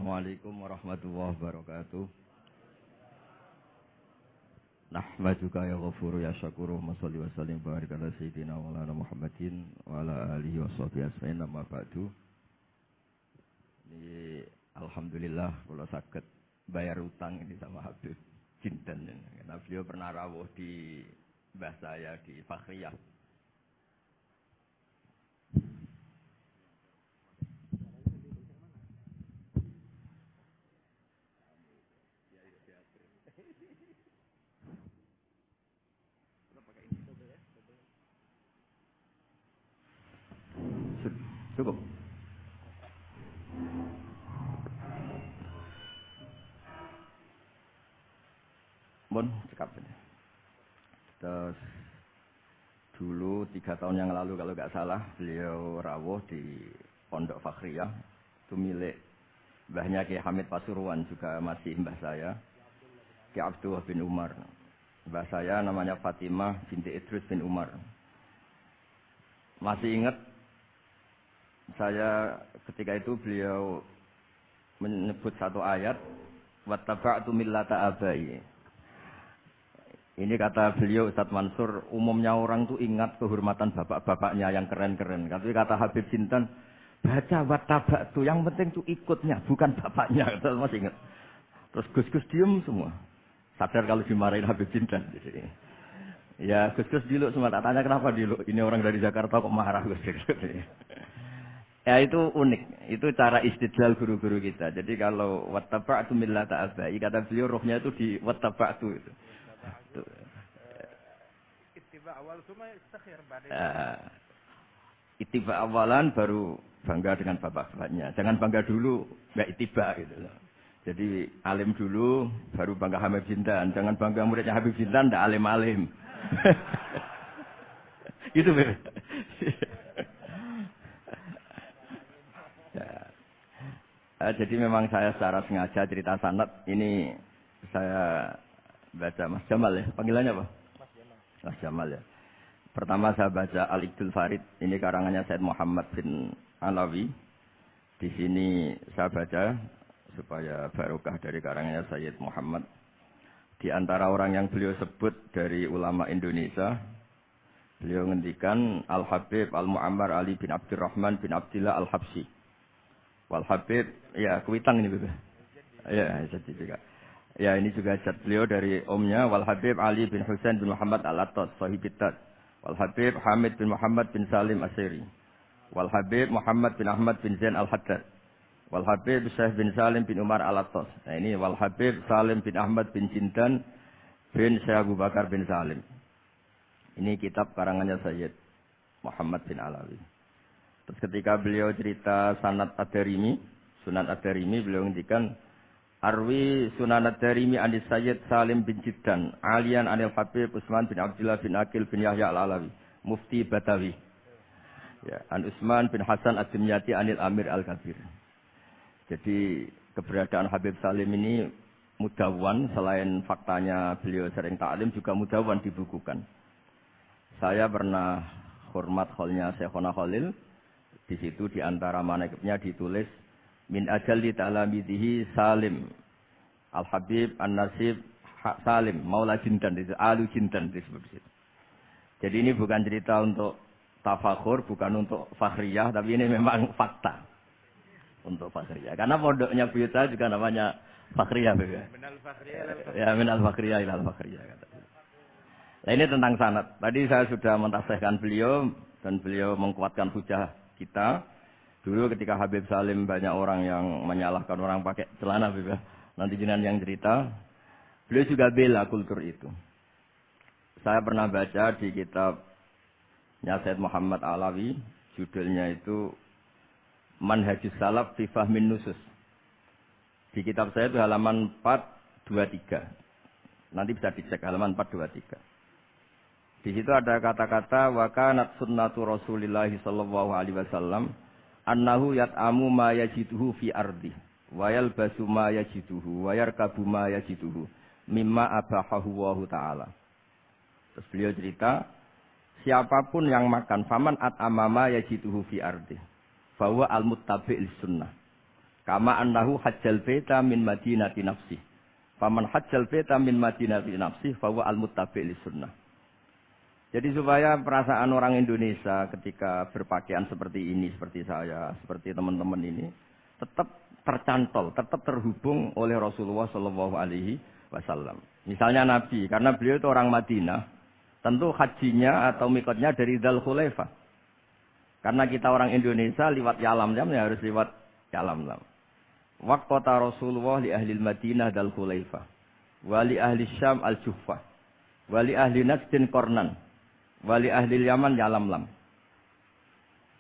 Assalamualaikum warahmatullahi wabarakatuh. Nahmaduka ya ghafuru ya syakuru wa salli wa sallim barik ala sayyidina wa ala Muhammadin wa ala alihi wa sahbihi asma'in amma ba'du. Ini alhamdulillah kalau saged bayar utang ini sama Habib Jinten. Karena beliau pernah rawuh di mbah saya di Fakhriyah. Cukup. Bon, cekap saja. Terus dulu 3 tahun yang lalu kalau nggak salah beliau rawuh di Pondok Fakhriyah. Itu milik mbahnya Ki Hamid Pasuruan, juga masih mbah saya, Ki Abdullah bin Umar. Mbah saya namanya Fatimah binti Idrus bin Umar. Masih ingat saya ketika itu beliau menyebut satu ayat, wattaba'tu millata abai. Ini kata beliau Ustadz Mansur, umumnya orang tuh ingat kehormatan bapak-bapaknya yang keren-keren. Tapi kata Habib Jinten, baca wattaba'tu, yang penting tuh ikutnya, bukan bapaknya. Terus masih ingat. Terus Gus-Gus diem semua. Sadar kalau dimarahin Habib Jinten. Ya Gus-Gus dulu semua, tak tanya kenapa dulu. Ini orang dari Jakarta kok marah Gus-Gus. Ya itu unik, itu cara istidlal guru-guru kita. Jadi kalau wattaba'tu millata abai, kata beliau rohnya itu di wattaba'tu itu. Ittiba awal cuma istakhir pada. Ittiba awalan baru bangga dengan bapak-bapaknya. Jangan bangga dulu, enggak ittiba gitu loh. Jadi alim dulu baru bangga Habib Jinten. Jangan bangga muridnya Habib Jinten ndak alim-alim. Gitu, Beb. Jadi memang saya secara sengaja cerita sanad ini saya baca Mas Jamal ya, panggilannya apa? Mas Jamal ya. Pertama saya baca Al-Iqdul Farid, ini karangannya Said Muhammad bin Alawi. Di sini saya baca supaya barokah dari karangannya Sayyid Muhammad. Di antara orang yang beliau sebut dari ulama Indonesia, beliau ngendikan Al-Habib Al-Mu'ammar Ali bin Abdurrahman bin Abdillah Al-Habsyi. Wal Habib, ya kuitang ini Bebe. Ya, jadi juga. Ya, ini juga jad beliau dari omnya Wal Habib Ali bin Husain bin Muhammad Al-Attas, Sahibit Tad. Wal Habib Hamid bin Muhammad bin Salim Asyiri. Wal Habib Muhammad bin Ahmad bin Zain Al-Haddad. Wal Habib Syekh bin Salim bin Umar Al-Attas. Nah, ini Wal Habib Salim bin Ahmad bin Jinten bin Syekh Abu Bakar bin Salim. Ini kitab karangannya Sayyid Muhammad bin Alawi. Terus ketika beliau cerita Sanad Ad-Darimi, Sunan Ad-Darimi, beliau ngendikan Arwi Sunan Ad-Darimi anis Sayyid Salim bin Jiddan, Alian anil Habib Utsman bin Abdullah bin Akil bin Yahya Al-Alawi, Mufti Batawi. Ya, An Utsman bin Hasan Ad-Dimyati anil Amir Al-Kabir. Jadi keberadaan Habib Salim ini mudawwan, selain faktanya beliau sering ta'lim juga mudawwan dibukukan. Saya pernah hormat kholnya Syekhona Khalil. Di situ di antara manaqibnya ditulis min ajalli ta'lamidihi Salim Al-Habib An-Nasib Salim Maula Jinten, itu Alu Jinten disebut di situ. Jadi ini bukan cerita untuk tafakhur, bukan untuk fakhriyah, tapi ini memang fakta untuk fakhriyah. Karena pondoknya buyut saya juga namanya fakhriyah, ya. Minal fakhriyah. Ya, minal fakhriyah ilal fakhriyah kata. Nah, ini tentang sanad. Tadi saya sudah mentasihkan beliau dan beliau mengkuatkan hujah kita. Dulu ketika Habib Salim banyak orang yang menyalahkan orang pakai celana, Beb. Nanti jenengan yang cerita. Beliau juga bela kultur itu. Saya pernah baca di kitabnya Said Muhammad Alawi, judulnya itu Manhajus Salaf fi Fahmin Nusus. Di kitab saya itu halaman 423. Nanti bisa dicek halaman 423. Di situ ada kata-kata wa kanat sunnatu Rasulillah sallallahu alaihi wasallam annahu yat'amu ma yajiduhu fi ardi wa yalbasu ma yajiduhu wa yarkabu ma yajiduhu mimma abahahu wa ta'ala. Terus beliau cerita, siapapun yang makan faman at'ama ma yajiduhu fi ardi fa huwa al-muttabi'is sunnah. Kama annahu hajjal baita min madinati nafsi. Faman hajjal baita min madinati nafsi fahuwa al-muttabi' lis-sunnah. Jadi supaya perasaan orang Indonesia ketika berpakaian seperti ini, seperti saya, seperti teman-teman ini, tetap tercantol, tetap terhubung oleh Rasulullah Shallallahu Alaihi Wasallam. Misalnya Nabi, karena beliau itu orang Madinah, tentu hajinya atau mikotnya dari Dzul Khulaifah. Karena kita orang Indonesia lewat Yalamlam ya harus lewat Yalamlam. Waqata Rasulullah li ahli Madinah Dzul Khulaifah, wa li ahli Syam al-Juhfah, wa li ahli Najd Qarnan, wa li ahli Yaman Yalamlam.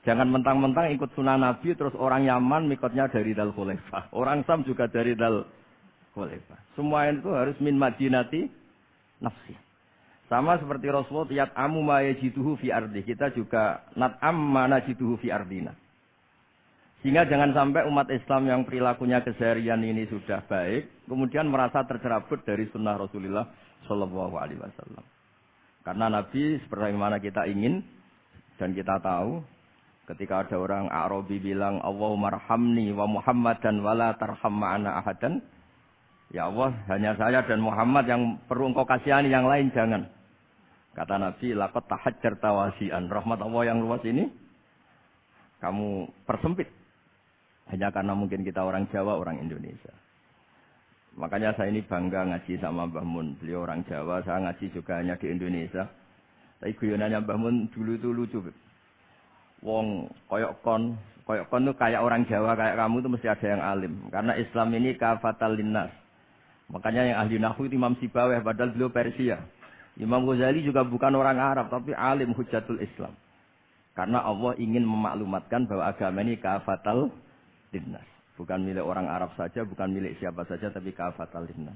Jangan mentang-mentang ikut sunnah Nabi terus orang Yaman mikotnya dari Dzul Khulaifah, orang Syam juga dari Dzul Khulaifah. Semua itu harus min madinati nafsi. Sama seperti Rasulullah tiap amu ma yajiduhu fi ardi, kita juga nat'am ma najiduhu fi ardina. Sehingga jangan sampai umat Islam yang perilakunya keseharian ini sudah baik, kemudian merasa tercerabut dari sunnah Rasulullah Shallallahu Alaihi Wasallam. Karena Nabi sebagaimana kita ingin dan kita tahu, ketika ada orang Arabi bilang Allahumma arhamni wa Muhammadan wala tarham ma'ana ahadan, ya Allah hanya saya dan Muhammad yang perlu engkau kasihani, yang lain jangan. Kata Nabi, laqad tahajjarta wasi'an, rahmat Allah yang luas ini kamu persempit. Hanya karena mungkin kita orang Jawa, orang Indonesia. Makanya saya ini bangga ngaji sama Mbah Mun. Beliau orang Jawa, saya ngaji juga hanya di Indonesia. Tapi guyonannya Mbah Mun dulu itu lucu. Wong koyok kon itu kayak orang Jawa, kayak kamu itu mesti ada yang alim. Karena Islam ini kafatal linnas. Makanya yang ahli nahwu itu Imam Sibawayh, padahal beliau Persia. Imam Ghazali juga bukan orang Arab, tapi alim hujatul Islam. Karena Allah ingin memaklumatkan bahwa agama ini kafatal linnas. Bukan milik orang Arab saja, bukan milik siapa saja, tapi kafatal linnas.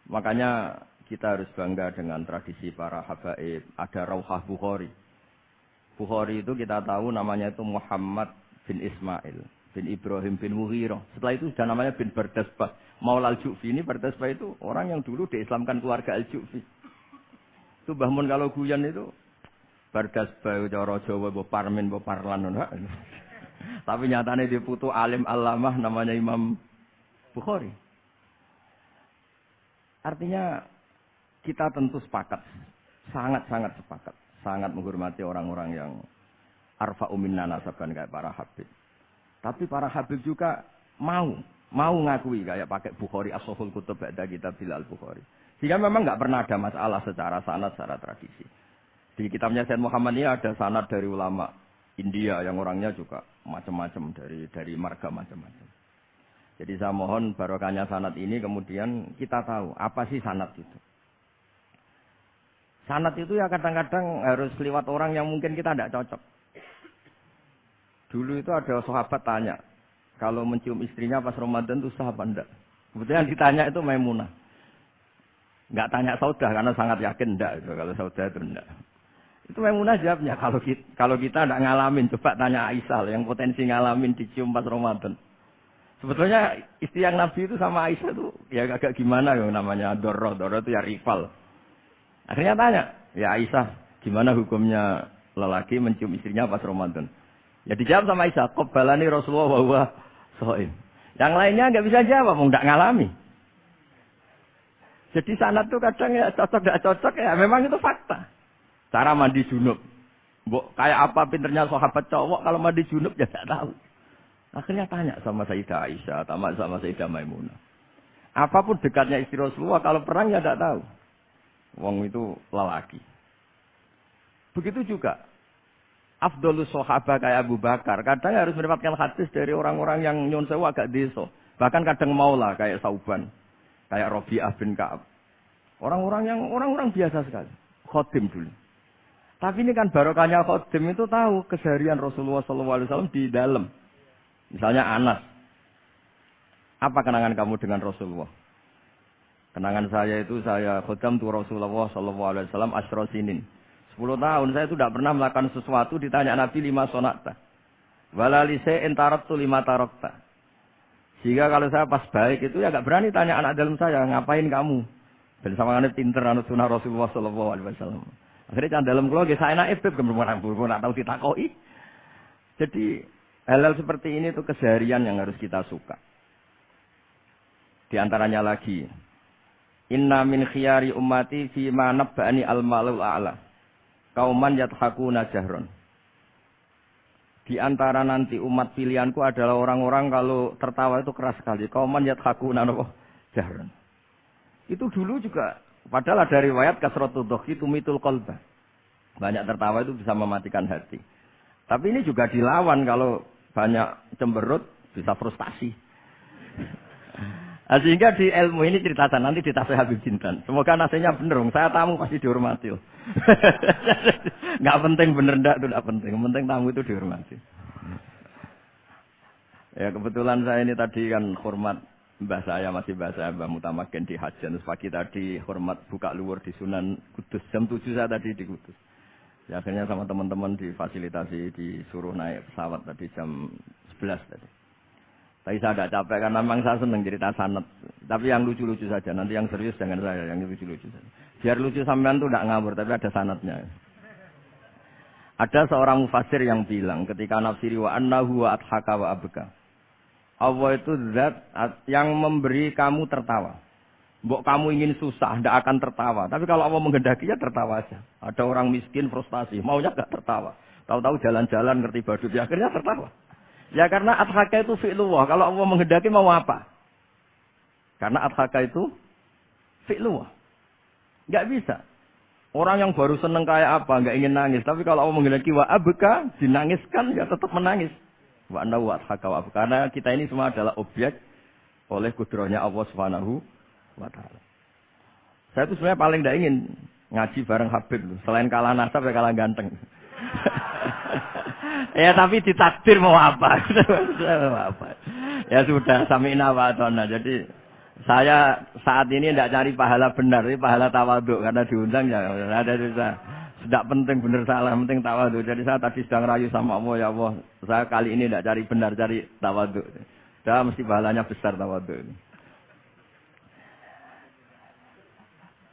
Makanya kita harus bangga dengan tradisi para habaib. Ada Rauhah Bukhari. Bukhari itu kita tahu namanya itu Muhammad bin Ismail, bin Ibrahim bin Mughirah. Setelah itu sudah namanya bin Bardasbah. Maula al-Ju'fi ini Bardasbah itu orang yang dulu diislamkan keluarga al-Ju'fi. Itu Mbah Mun kalau guyon itu Bardasbah cara Jawa mbok parmin mbok parlan. Tapi nyatane dia putu alim alamah namanya Imam Bukhari. Artinya kita tentu sepakat, sangat-sangat sepakat, sangat menghormati orang-orang yang arfa'u minna nasaban kayak para habib. Tapi para habib juga mau ngakui kayak pakai Bukhari as-Sahihul Kutub ba'da Kitabil Al-Bukhari. Sehingga memang enggak pernah ada masalah secara sanad, secara tradisi. Di kitabnya Sayyid Muhammad ini ada sanad dari ulama India yang orangnya juga macam-macam dari marga macam-macam. Jadi saya mohon barokahnya sanad ini kemudian kita tahu apa sih sanad itu. Sanad itu ya kadang-kadang harus lewat orang yang mungkin kita tidak cocok. Dulu itu ada sahabat tanya, kalau mencium istrinya pas Ramadan itu sah apa enggak? Kebetulan ditanya itu Maimunah. Enggak tanya Saudah karena sangat yakin enggak itu, kalau Saudah itu enggak. Itu Maimunah jawabnya, kalau kita enggak ngalamin, coba tanya Aisyah yang potensi ngalamin dicium pas Ramadan. Sebetulnya istri yang Nabi itu sama Aisyah itu ya agak gimana yang namanya Doro itu ya rival. Akhirnya tanya, ya Aisyah, gimana hukumnya lelaki mencium istrinya pas Ramadan? Ya dijawab sama Aisyah, qabbalani Rasulullah wa huwa shaim. Yang lainnya enggak bisa jawab, enggak ngalami. Jadi sanad itu kadang ya cocok enggak cocok ya memang itu fakta. Cara mandi junub. Mbok kayak apa pinternya sahabat cowok kalau mandi junub ya enggak tahu. Akhirnya tanya sama Sayyidah Aisyah, sama Sayyidah Maimunah. Apapun dekatnya istri Rasulullah kalau perang ya enggak tahu. Wong itu lelaki. Begitu juga afdhalus sahabat kayak Abu Bakar, kadang harus mendapatkan hadis dari orang-orang yang nyun sewu agak desa. Bahkan kadang maula kayak Sauban, kayak Rabi'ah bin Ka'ab. Orang-orang biasa sekali. Khodim dulu. Tapi ini kan barokahnya khodim itu tahu keseharian Rasulullah SAW di dalam. Misalnya Anas. Apa kenangan kamu dengan Rasulullah? Kenangan saya itu saya khodam tu Rasulullah SAW asyra sinin. 10 tahun saya itu tidak pernah melakukan sesuatu ditanya Nabi 5 sonata. Wala lise'in taraktu 5 tarakta. Sehingga kalau saya pas baik itu ya enggak berani tanya anak dalam saya, ngapain kamu? Dan sama aneh pinter anut sunah Rasulullah SAW. Akhirnya can dalam kula nggih saya naib beb nak tahu ditakoi. Jadi Hal-hal seperti ini tuh keseharian yang harus kita suka. Di antaranya lagi, inna min khiyari ummati fi ma nabba'ani al-malul a'la. Kauman yathakuna jahron. Di antara nanti umat pilihanku adalah orang-orang kalau tertawa itu keras sekali. Kauman yathakuna jahron. Itu dulu juga, padahal ada riwayat kasratud dhahki tumitul qalba. Banyak tertawa itu bisa mematikan hati. Tapi ini juga dilawan kalau banyak cemberut bisa frustasi. Nah, sehingga di ilmu ini ceritakan nanti di Tafsir Habib Jintan. Semoga nasinya bener. Saya tamu pasti dihormati. Nggak penting bener ndak itu nggak penting. Yang penting tamu itu dihormati. Ya kebetulan saya ini tadi kan hormat mbah saya masih mbah saya Mbah Mutamakin di Hajan. Terus pagi tadi hormat buka luar di Sunan Kudus. Jam 7 saya tadi di Kudus. Ya, akhirnya sama teman-teman difasilitasi disuruh naik pesawat tadi jam 11 tadi. Tapi saya tidak capek karena memang saya senang cerita sanad. Tapi yang lucu-lucu saja. Nanti yang serius jangan saya, yang lucu-lucu saja. Biar lucu sampean tuh tidak ngawur, tapi ada sanadnya. Ada seorang mufassir yang bilang ketika nafsiri wa annahu wa adhaka wa abka. Allah itu zat yang memberi kamu tertawa. Mbok kamu ingin susah, tidak akan tertawa. Tapi kalau Allah menghendaki ya tertawa aja. Ada orang miskin frustasi, maunya nggak tertawa. Tahu-tahu jalan-jalan ngerti badut, ya akhirnya tertawa. Ya karena adhaka itu fi'lullah. Kalau Allah menghendaki mau apa? Karena adhaka itu fi'lullah. Nggak bisa. Orang yang baru seneng kayak apa, nggak ingin nangis. Tapi kalau Allah menghendaki wa abka, dinangiskan ya tetap menangis. Wa anna wa adhaka wa abka. Karena kita ini semua adalah objek oleh kudrahnya Allah Subhanahu wa ta'ala. Saya tuh sebenarnya paling tidak ingin ngaji bareng Habib. Selain kalah nasab ya kalah ganteng. Ya tapi ditakdir mau apa? Ya sudah sami'na wa ata'na. Jadi saya saat ini tidak cari pahala benar, ini pahala tawadhu karena diundang ya ada susah. Tidak penting benar salah, penting tawadhu. Jadi saya tadi sedang rayu sama Allah, ya Allah, saya kali ini tidak cari benar, cari tawadhu. Saya mesti pahalanya besar tawadhu.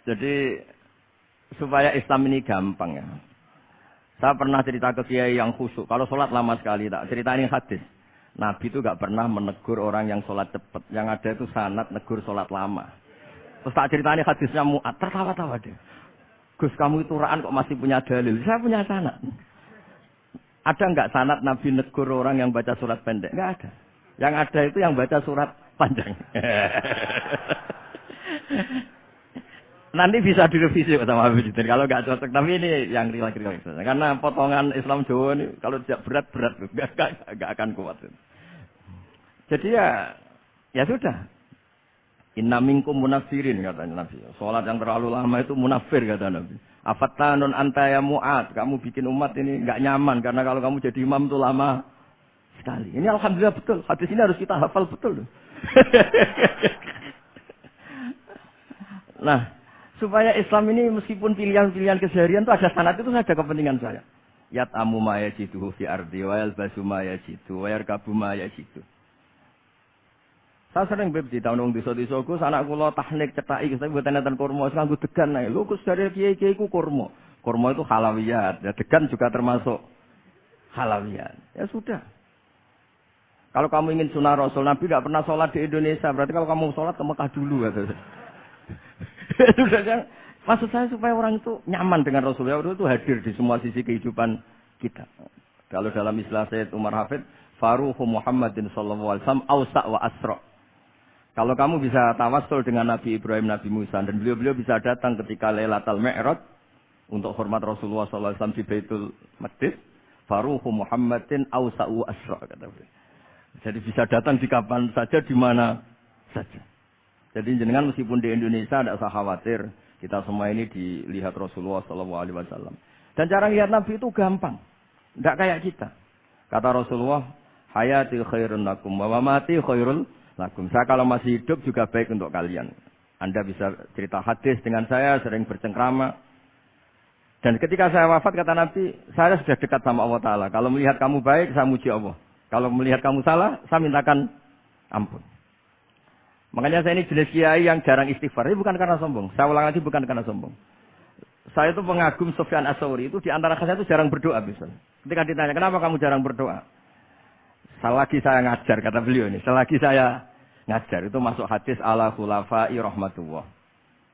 Jadi supaya Islam ini gampang ya. Saya pernah cerita ke kiai yang khusyuk. Kalau sholat lama sekali, tak cerita ini hadis. Nabi itu gak pernah menegur orang yang sholat cepat. Yang ada itu sanad negur sholat lama. Terus tak cerita ini hadisnya Mu'ad. Tertawa-tawa deh. Gus kamu itu raan kok masih punya dalil. Saya punya sanad. Ada nggak sanad Nabi negur orang yang baca surat pendek? Nggak ada. Yang ada itu yang baca surat panjang. Nanti bisa direvisi sama Habib Jitin kalau nggak cocok. Tapi ini yang rileks. Karena potongan Islam Jawa ini kalau tidak berat nggak akan kuat. Jadi ya sudah. Inna minkum munafirin katanya Nabi. Sholat yang terlalu lama itu munafir kata Nabi. Afattanun anta ya Mu'ad. Kamu bikin umat ini nggak nyaman karena kalau kamu jadi imam itu lama sekali. Ini alhamdulillah betul. Hadis ini harus kita hafal betul. Nah. Supaya Islam ini meskipun pilihan-pilihan keseharian itu ada sanad itu saja kepentingan saya. Yat'amu ma yajiduhu fi ardi wa yalbasu ma yajidu wa yarkabu ma yajidu. Saya sering beb di tahun wong desa-desa ku anak kula teknik cethaki tapi mboten enten kurma wis nganggo degan ae. Lho Gus dari kiai-kiai ku kurma. Kurma itu halawiyat. Ya degan juga termasuk halawiyat. Ya sudah. Kalau kamu ingin sunah Rasul, Nabi tidak pernah sholat di Indonesia. Berarti kalau kamu sholat ke Mekah dulu. Maksud saya supaya orang itu nyaman dengan Rasulullah itu hadir di semua sisi kehidupan kita. Kalau dalam istilah Sayyid Umar Hafid, Faruhu Muhammadin sallallahu alaihi wasallam awsa' wa asra'. Kalau kamu bisa tawassul dengan Nabi Ibrahim, Nabi Musa dan beliau-beliau bisa datang ketika Lailatul Mi'raj untuk hormat Rasulullah sallallahu alaihi wasallam di Baitul Maqdis, Faruhu Muhammadin awsa' wa asra' kata beliau. Jadi bisa datang di kapan saja di mana saja. Jadi jenengan meskipun di Indonesia tidak usah khawatir, kita semua ini dilihat Rasulullah SAW. Dan cara lihat Nabi itu gampang, tidak kayak kita. Kata Rasulullah, hayati khairun lakum, wa mamati khairul lakum. Saya kalau masih hidup juga baik untuk kalian. Anda bisa cerita hadis dengan saya, sering bercengkrama. Dan ketika saya wafat kata Nabi, saya sudah dekat sama Allah Taala. Kalau melihat kamu baik, saya muji Allah. Kalau melihat kamu salah, saya mintakan ampun. Makanya saya ini jenis kiai yang jarang istighfar. Ini bukan karena sombong. Saya ulang lagi bukan karena sombong. Saya itu pengagum Sufyan Ats-Tsauri. Itu di antara saya itu jarang berdoa misalnya. Ketika ditanya, kenapa kamu jarang berdoa? selagi saya ngajar, kata beliau ini, selagi saya ngajar, itu masuk hadis ala khulafai rahmatullah.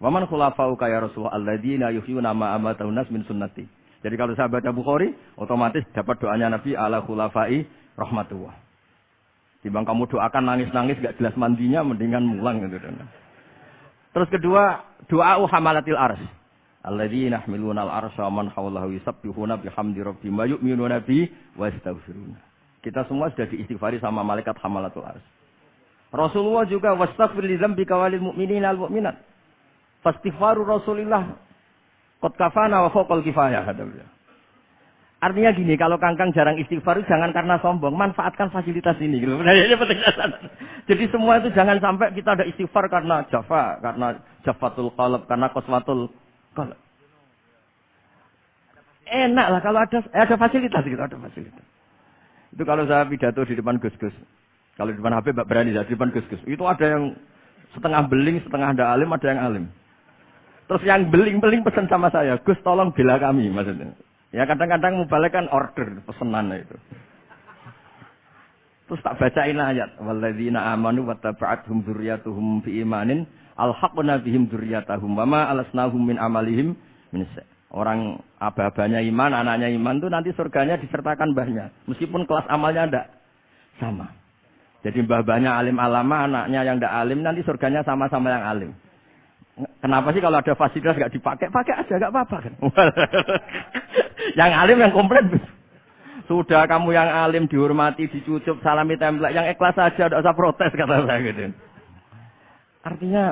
Waman khulafau kaya Rasulullah alladzina yuhyuna ma amatahun nas min sunnati. Jadi kalau saya baca Bukhari, otomatis dapat doanya Nabi ala khulafai rahmatullah. Timbang kamu doakan nangis-nangis gak jelas mandinya, mendingan mulang gitu. Terus kedua, doa hamalatil arsy. Alladzina yahmiluna al-arsya wa man hawlahu yusabbihuna bihamdi rabbihim wa yu'minuna bihi wa yastaghfiruna. Kita semua sudah diistighfari sama malaikat hamalatul arsy. Rasulullah juga wastaghfir li dzambika walil mu'minina wal mu'minat. Fastighfaru Rasulillah qad kafana wa fawqal kifayah kata beliau. Artinya gini, kalau Kangkang jarang istighfar jangan karena sombong, manfaatkan fasilitas ini gitu. Ini penting. Jadi semua itu jangan sampai kita ada istighfar karena jafatul qalb, karena qaswatul qalb. Enak lah kalau ada fasilitas gitu, ada fasilitas. Itu kalau saya pidato di depan Gus-Gus. Kalau di depan Habib Mbak berani, di depan Gus-Gus. Itu ada yang setengah beling, setengah ada alim, ada yang alim. Terus yang beling-beling pesan sama saya, Gus tolong bela kami maksudnya. Ya kadang-kadang mubalek kan order pesanan itu. Terus tak bacain ayat, walladzina amanu wattaba'athum dzurriyyatuhum fi imanin alhaqna bihim dzurriyyatahum wama alasnahum min amalihim min sa'. Orang aba-abanya iman, anaknya iman itu nanti surganya disertakan mbahnya, meskipun kelas amalnya ndak sama. Jadi mbah-mbahnya alim alama, anaknya yang ndak alim nanti surganya sama-sama yang alim. Kenapa sih kalau ada fasilitas nggak dipakai? Pakai aja, nggak apa-apa kan. Yang alim yang komplain. Sudah kamu yang alim dihormati, dicucup, salami template, yang ikhlas saja, tidak usah protes kata saya gitu. Artinya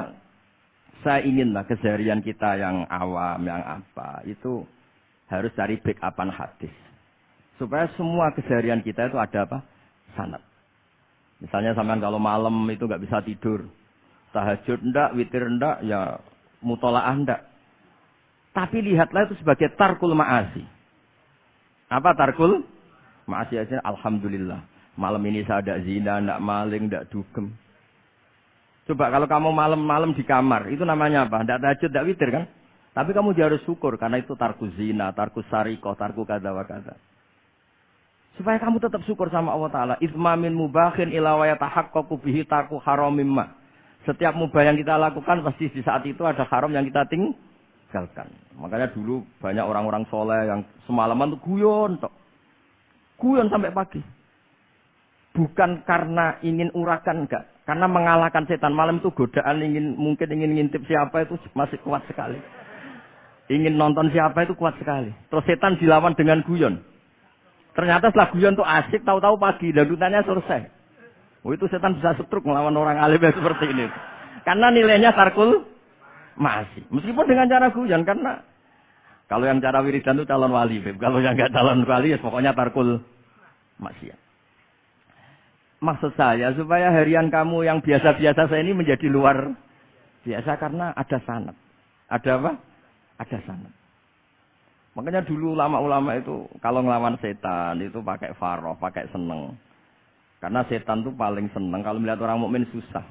saya inginlah keseharian kita yang awam, yang apa itu harus cari backupan hadis. Supaya semua keseharian kita itu ada apa? Sanad. Misalnya sampean kalau malam itu nggak bisa tidur. Tahajud ndak, witir ndak, ya mutolaah ndak. Tapi lihatlah itu sebagai tarkul ma'asi. Apa tarkul ma'asi aja? Alhamdulillah. Malam ini saya ndak zina, ndak maling, ndak dugem. Coba kalau kamu malam-malam di kamar, itu namanya apa? Ndak tahajud, ndak witir kan? Tapi kamu harus syukur karena itu tarku zina, tarku sarikoh, tarku kada wa kada. Supaya kamu tetap syukur sama Allah Ta'ala. Ismamin mubakhin ila wa yatahaqqaqu bihi tarku haramim ma. Setiap mubah yang kita lakukan pasti di saat itu ada haram yang kita tinggalkan. Makanya dulu banyak orang-orang soleh yang semalaman tuh guyon sampai pagi. Bukan karena ingin urakan enggak, karena mengalahkan setan. Malam itu godaan mungkin ingin ngintip siapa itu masih kuat sekali. Ingin nonton siapa itu kuat sekali. Terus setan dilawan dengan guyon. Ternyata setelah guyon tuh asik, tahu-tahu pagi dandutannya selesai. Oh itu setan bisa setruk melawan orang alim yang seperti ini. Karena nilainya tarkul masih. Meskipun dengan cara guyon, karena kalau yang cara wiridan itu calon wali. Kalau yang enggak calon wali, ya pokoknya tarkul masih. Maksud saya, supaya harian kamu yang biasa-biasa saya ini menjadi luar biasa karena ada sanad. Ada apa? Ada sanad. Makanya dulu ulama-ulama itu kalau ngelawan setan itu pakai faroh, pakai seneng. Karena setan itu paling senang kalau melihat orang mukmin susah.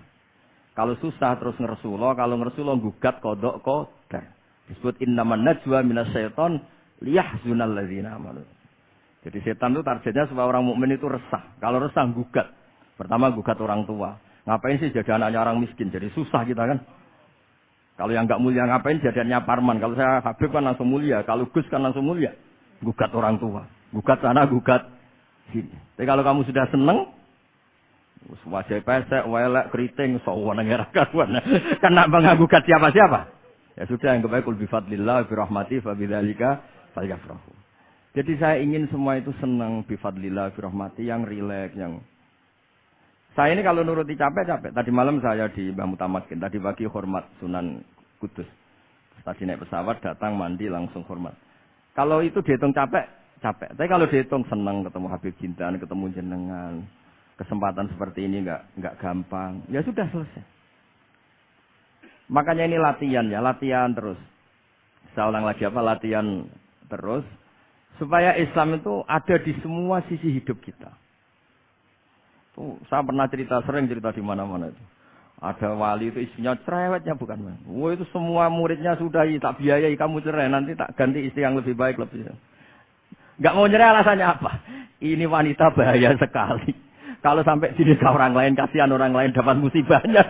Kalau susah terus ngersuloh, kalau ngersuloh gugat kodok qadar. Disebut innaman najwa minasyaiton liyahzunal ladzina amanu. Jadi setan itu targetnya supaya orang mukmin itu resah. Kalau resah gugat. Pertama gugat orang tua. Ngapain sih jadi anaknya orang miskin? Jadi susah kita kan. Kalau yang enggak mulia ngapain jadiannya parman? Kalau saya Habib kan langsung mulia, kalau Gus kan langsung mulia. Gugat orang tua. Gugat sana, gugat sini. Tapi kalau kamu sudah senang, wajah pesek, welek, keriting, sawan nang karuan. Kan nak mengagugat siapa-siapa. Ya sudah yang kebaik kul bi fadlillah bi rahmati fa bidzalika falyafrahu. Jadi saya ingin semua itu senang bi fadlillah bi rahmati yang rileks, yang saya ini kalau nuruti capek-capek. Tadi malam saya di Mbah Mutamakin, tadi pagi hormat Sunan Kudus. Tadi naik pesawat datang mandi langsung hormat. Kalau itu dihitung capek. Tapi kalau dihitung senang ketemu Habib Jintan, ketemu jenengan, kesempatan seperti ini enggak gampang. Ya sudah selesai. Makanya ini latihan ya, latihan terus. Saya ulang lagi apa? Latihan terus supaya Islam itu ada di semua sisi hidup kita. Tuh, saya pernah sering cerita di mana-mana itu. Ada wali itu istrinya cerewetnya bukan main. Wah itu semua muridnya sudah tak biayai kamu cerai, nanti tak ganti istri yang lebih baik lebih. Enggak mau cerai alasannya apa? Ini wanita bahaya sekali. Kalau sampai sini ke orang lain, kasihan orang lain dapat musibahnya.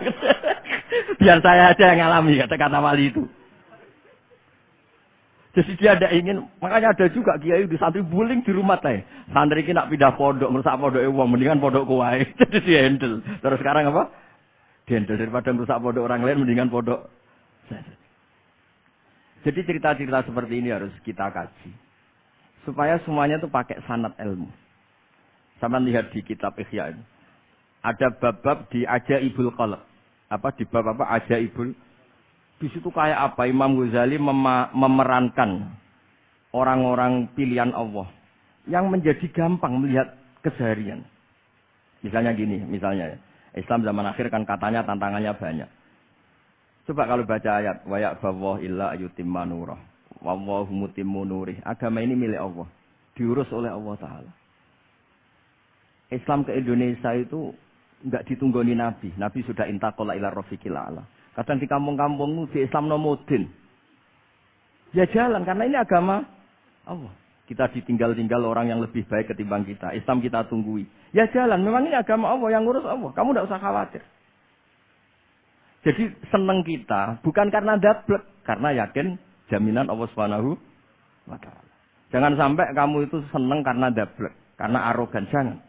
Biar saya aja yang ngalami, kata wali itu. Jadi dia ada ingin, makanya ada juga kiai di santri buling di rumah teh. Santri ini nak pindah pondok, merusak pondok uang, mendingan pondok kuai. Jadi dia handle. Terus sekarang apa? Dia handle daripada merusak pondok orang lain, mendingan pondok. Jadi cerita-cerita seperti ini harus kita kaji. Supaya semuanya itu pakai sanad ilmu. Sama lihat di kitab Ihya ini. Ada bab-bab di Ajaibul Qalb. Apa di bab apa? Ajaibul. Di situ kayak apa Imam Ghazali memerankan orang-orang pilihan Allah yang menjadi gampang melihat keseharian. Misalnya gini, misalnya Islam zaman akhir kan katanya tantangannya banyak. Coba kalau baca ayat wa ya'bawah illa ayyutimma nurah wallahu mutimmu nurih. Agama ini milik Allah, diurus oleh Allah Ta'ala. Islam ke Indonesia itu enggak ditunggoni Nabi. Nabi sudah intaqala ila rafiqil a'la. Kadang di kampung-kampung di Islam nomodin. Ya jalan, karena ini agama Allah. Kita ditinggal-tinggal orang yang lebih baik ketimbang kita. Islam kita tunggui. Ya jalan, memang ini agama Allah, yang ngurus Allah. Kamu tidak usah khawatir. Jadi senang kita, bukan karena dablek. Karena yakin jaminan Allah Subhanahu wa Ta'ala. Jangan sampai kamu itu senang karena dablek. Karena arogan, jangan.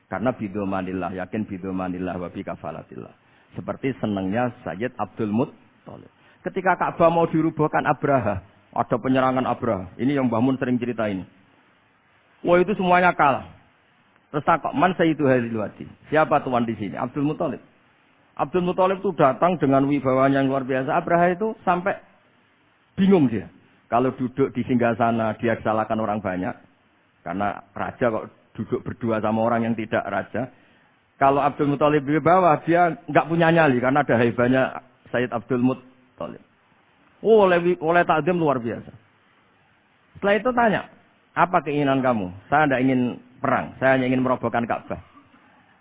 Karena bidomanillah, yakin bidomanillah wa bikafalatillah. Seperti senangnya Sayyid Abdul Muttalib. Ketika Ka'bah mau dirubuhkan Abraha, ada penyerangan Abraha. Ini yang Mbah Mun sering cerita ini. Wah itu semuanya kalah. Terus takut, man sayyidu hadhil wadi. Siapa tuan di sini? Abdul Muttalib. Abdul Muttalib itu datang dengan wibawanya yang luar biasa. Abraha itu sampai bingung dia. Kalau duduk di singgasana dia disalahkan orang banyak. Karena raja kok duduk berdua sama orang yang tidak raja. Kalau Abdul Muttalib di bawah, dia nggak punya nyali karena ada haibahnya Sayyid Abdul Muttalib. Oh, oleh takdim luar biasa. Setelah itu tanya, apa keinginan kamu? Saya tidak ingin perang, saya hanya ingin merobohkan Ka'bah.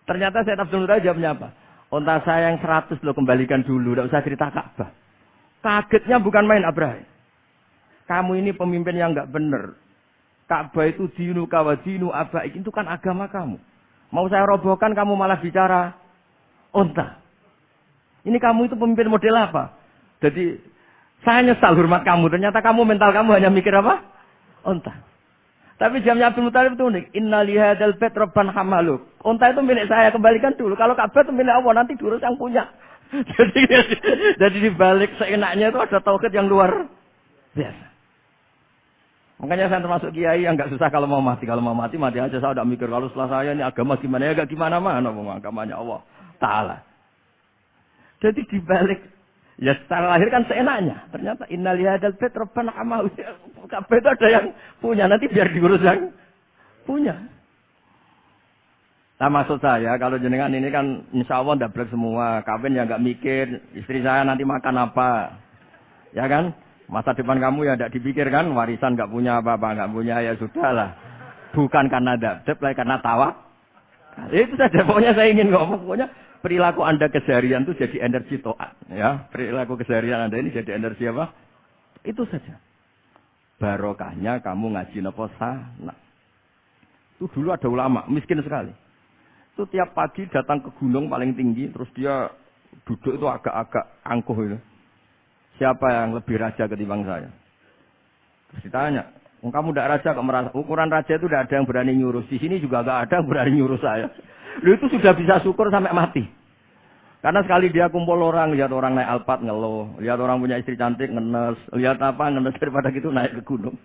Ternyata Sayyid Abdul Muttalib jawabnya apa? Unta saya yang 100 lo kembalikan dulu, tidak usah cerita Ka'bah. Kagetnya bukan main Abraha. Kamu ini pemimpin yang nggak benar. Ka'bah itu dinu kawa dinu abaik, itu kan agama kamu. Mau saya robohkan, kamu malah bicara unta. Ini kamu itu pemimpin model apa? Jadi, saya nyesal hormat kamu. Ternyata kamu, mental kamu hanya mikir apa? Unta. Tapi jamnya Abdul Muttalib itu unik. Inna lihadal bait rabban hamaluk. Unta itu milik saya, kembalikan dulu. Kalau Ka'bah itu milik Allah, nanti diurus yang punya. Jadi dibalik seenaknya itu ada tauhid yang luar biasa. Makanya saya termasuk kiai yang nggak susah kalau mau mati. Kalau mau mati, mati aja. Saya udah mikir kalau setelah saya ini agama gimana ya, gak gimana-mana. Agamanya Allah Ta'ala. Jadi dibalik, ya secara lahir kan seenaknya. Ternyata inna lihadal bait rabban hamaluk. Kabeh itu ada yang punya. Nanti biar diurus yang punya. Nah maksud saya, kalau jenengan ini kan insya Allah dablek semua. Kawin ya nggak mikir, istri saya nanti makan apa. Ya kan? Masa depan kamu ya tidak dipikirkan, warisan nggak punya apa-apa, nggak punya ya sudahlah. Bukan karena dablek, karena tawa. Itu saja, pokoknya saya ingin ngomong, pokoknya perilaku Anda keseharian itu jadi energi to'at. Ya, perilaku keseharian Anda ini jadi energi apa? Itu saja. Barokahnya kamu ngaji napa sana. Itu dulu ada ulama, miskin sekali. Itu tiap pagi datang ke gunung paling tinggi, terus dia duduk itu agak-agak angkuh itu. Siapa yang lebih raja ketimbang saya? Terus ditanya, kamu tidak raja kok merasa? Ukuran raja itu tidak ada yang berani nyurus. Di sini juga tidak ada yang berani nyurus saya. Lu itu sudah bisa syukur sampai mati. Karena sekali dia kumpul orang, lihat orang naik Alphard ngeluh, lihat orang punya istri cantik ngenes, lihat apa ngenes daripada gitu naik ke gunung.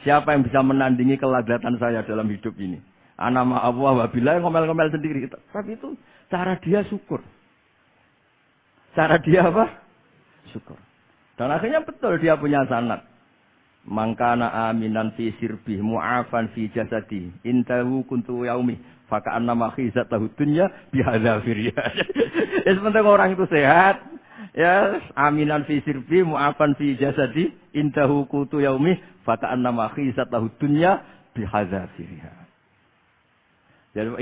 Siapa yang bisa menandingi kelagatan saya dalam hidup ini? Ana ma'allah wabillah ngomel-ngomel sendiri. Tapi itu cara dia syukur. Cara dia apa? Syukur. Dan akhirnya betul dia punya sanad. Mangkana aminan fi sirbih mu'afan fi jasadi intahu kuntu yaumi faka annama khizatahu dunya bihadza firya. Ya sebentar orang itu sehat, ya aminan fi sirbih mu'afan fi jasadi intahu kuntu yaumi faka annama khizatahu dunya bihadza firya. Jadi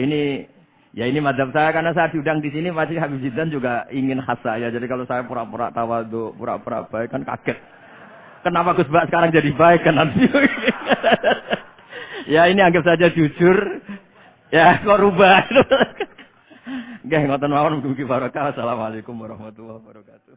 ini madzhab saya, karena saya diundang di sini masih Habib Zidane juga ingin khas saya. Jadi kalau saya pura-pura tawadhu, pura-pura baik kan kaget. Kenapa Gus Bak sekarang jadi baik kan nanti? Ya ini anggap saja jujur. Ya, kok rubah. Nggih, ngoten mawon mugi barokah. Assalamualaikum warahmatullahi wabarakatuh.